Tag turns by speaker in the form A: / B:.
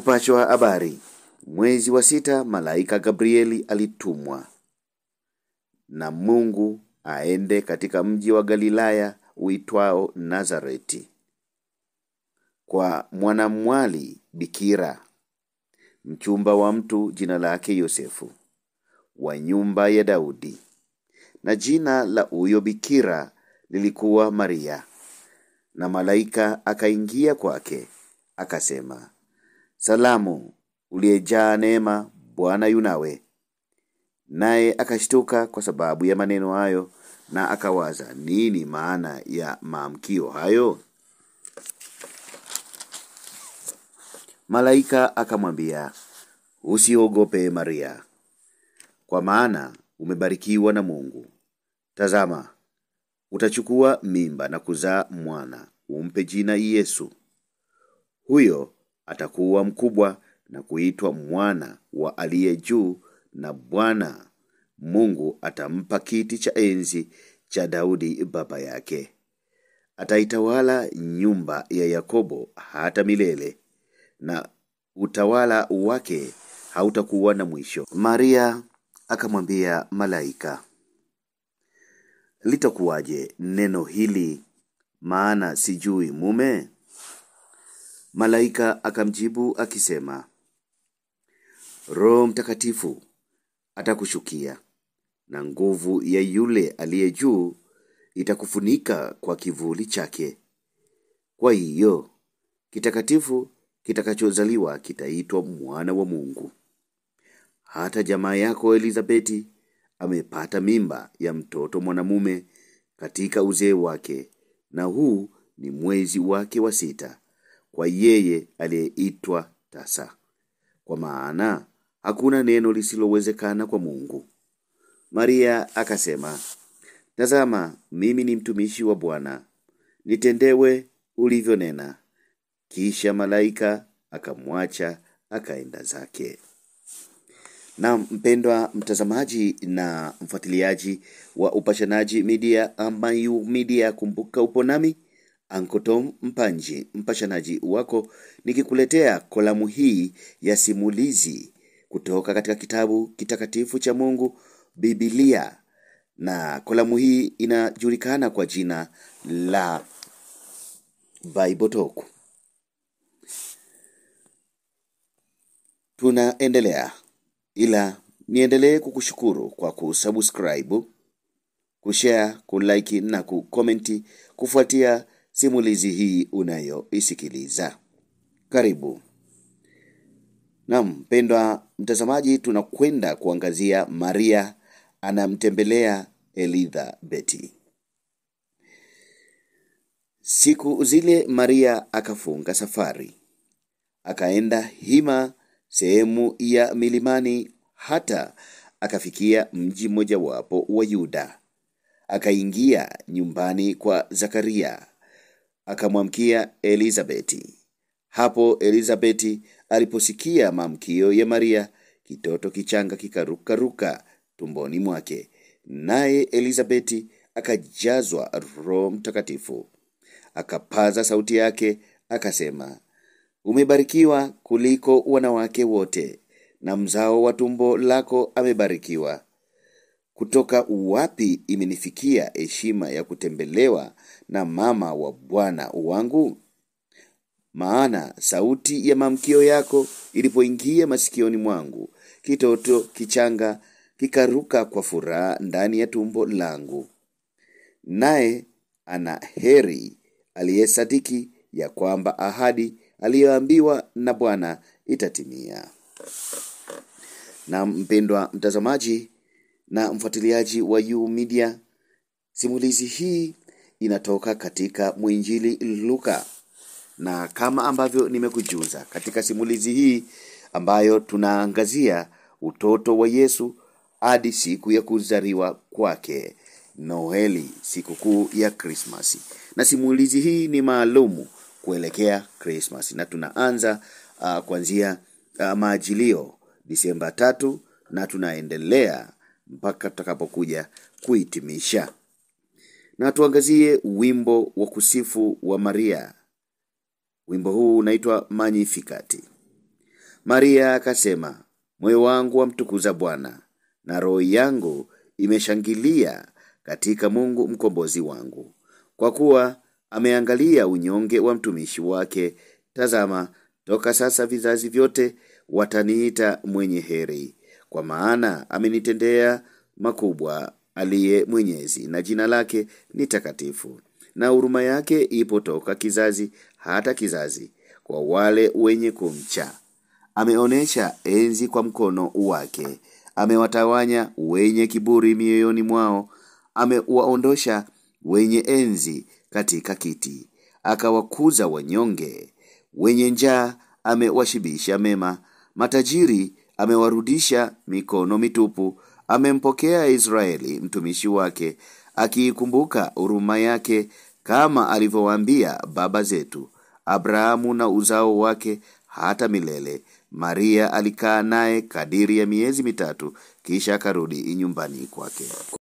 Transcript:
A: kupashwa habari. Mwezi wa 6 malaika Gabrieli alitumwa na Mungu aende katika mji wa Galilaya uitwao Nazareti, kwa mwanamwali bikira, mchumba wa mtu jina lake Yosefu, wa nyumba ya Daudi. Na jina la huyo bikira lilikuwa Maria. Na malaika akaingia kwake, akasema, "Salamu, uliyejaa neema, Bwana yu nawe." Naye akashtuka kwa sababu ya maneno hayo, na akawaza nini maana ya maamkio hayo. Malaika akamwambia, "Usiogope Maria, kwa maana umebarikiwa na Mungu. Tazama, utachukua mimba na kuzaa mwana, umpe jina Yesu. Huyo atakuwa mkubwa na kuitwa mwana wa aliye juu, na Bwana Mungu atampa kiti cha enzi cha Daudi baba yake. Ataitawala nyumba ya Yakobo hata milele, na utawala wake hautakuwa na mwisho." Maria akamwambia malaika, "Litakuwaje neno hili, maana sijui mume?" Malaika akamjibu akisema, "Roho Mtakatifu atakushukia, na nguvu ya yule aliye juu itakufunika kwa kivuli chake. Kwa hiyo kitakatifu kitakachozaliwa kitaitwa mwana wa Mungu. Hata jamaa yako Elizabeti amepata mimba ya mtoto mwanamume katika uzee wake, na huu ni mwezi wake wa 6 kwa yeye aliyeitwa tasa, kwa maana hakuna neno lisilowezekana kwa Mungu." Maria akasema, "Tazama, mimi ni mtumishi wa Bwana, nitendewe ulivyonena." Kisha malaika akamwacha akaenda zake. Na mpendwa mtazamaji na mfuatiliaji wa Upashanaji Media ama Media, kumbuka upo nami Uncle Tom Mpanji, mpashanaji wako, nikikuletea kolamu hii ya simulizi kutoka katika kitabu kitakatifu cha Mungu, Biblia. Na kolamu hii inajulikana kwa jina la Bible Talk. Tunaendelea, ila niendelee kukushukuru kwa kusubscribe, kushare, kulike na kukomenti kufuatia simulizi hii unayoisikiliza. Karibu. Na mpendwa mtazamaji, tunakwenda kuangazia Maria anamtembelea Elizabeti. Siku zile Maria akafunga safari, akaenda hima sehemu ya milimani, hata akafikia mji mmoja wapo wa Yuda. Akaingia nyumbani kwa Zakaria, akamwamkia Elizabeti. Hapo Elizabeti aliposikia maamkio ya Maria, kitoto kichanga kikaruka tumboni mwake, naye Elizabeti akajazwa Roho Mtakatifu. Akapaza sauti yake akasema, "Umebarikiwa kuliko wanawake wote, na mzao wa tumbo lako amebarikiwa. Kutoka wapi imenifikia heshima ya kutembelewa na mama wa Bwana wangu? Maana sauti ya maamkio yako ilipoingia masikioni mwangu, kitoto kichanga kikaruka kwa furaha ndani ya tumbo langu. Naye ana heri aliyesadiki ya kwamba ahadi aliyoambiwa na Bwana itatimia." Na mpendwa mtazamaji na mfuatiliaji wa Media, simulizi hii inatoka katika mwinjili Luka. Na kama ambavyo nimekujuza, katika simulizi hii ambayo tunaangazia utoto wa Yesu hadi siku ya kuzaliwa kwake, Noeli, sikukuu ya Krismasi. Na simulizi hii ni maalumu kuelekea Krismasi, na tunaanza kuanzia Majilio Disemba 3, na tunaendelea mpaka tutakapokuja kuhitimisha. Na tuangazie wimbo wa kusifu wa Maria. Wimbo huu unaitwa Magnificat. Maria akasema, moyo wangu wamtukuza Bwana, na roho yangu imeshangilia katika Mungu mkombozi wangu, kwa kuwa ameangalia unyonge wa mtumishi wake. Tazama, toka sasa vizazi vyote wataniita mwenye heri, kwa maana amenitendea makubwa aliye Mwenyezi, na jina lake ni takatifu. Na huruma yake ipo toka kizazi hata kizazi kwa wale wenye kumcha. Ameonesha enzi kwa mkono wake, amewatawanya wenye kiburi mioyoni mwao, amewaondosha wenye enzi katika kiti, akawakuza wanyonge. Wenye njaa amewashibisha mema, matajiri amewarudisha mikono mitupu. Amempokea Israeli mtumishi wake, akiikumbuka huruma yake, kama alivyowaambia baba zetu, Abrahamu na uzao wake hata milele. Maria alikaa naye kadiri ya miezi 3, kisha akarudi nyumbani kwake.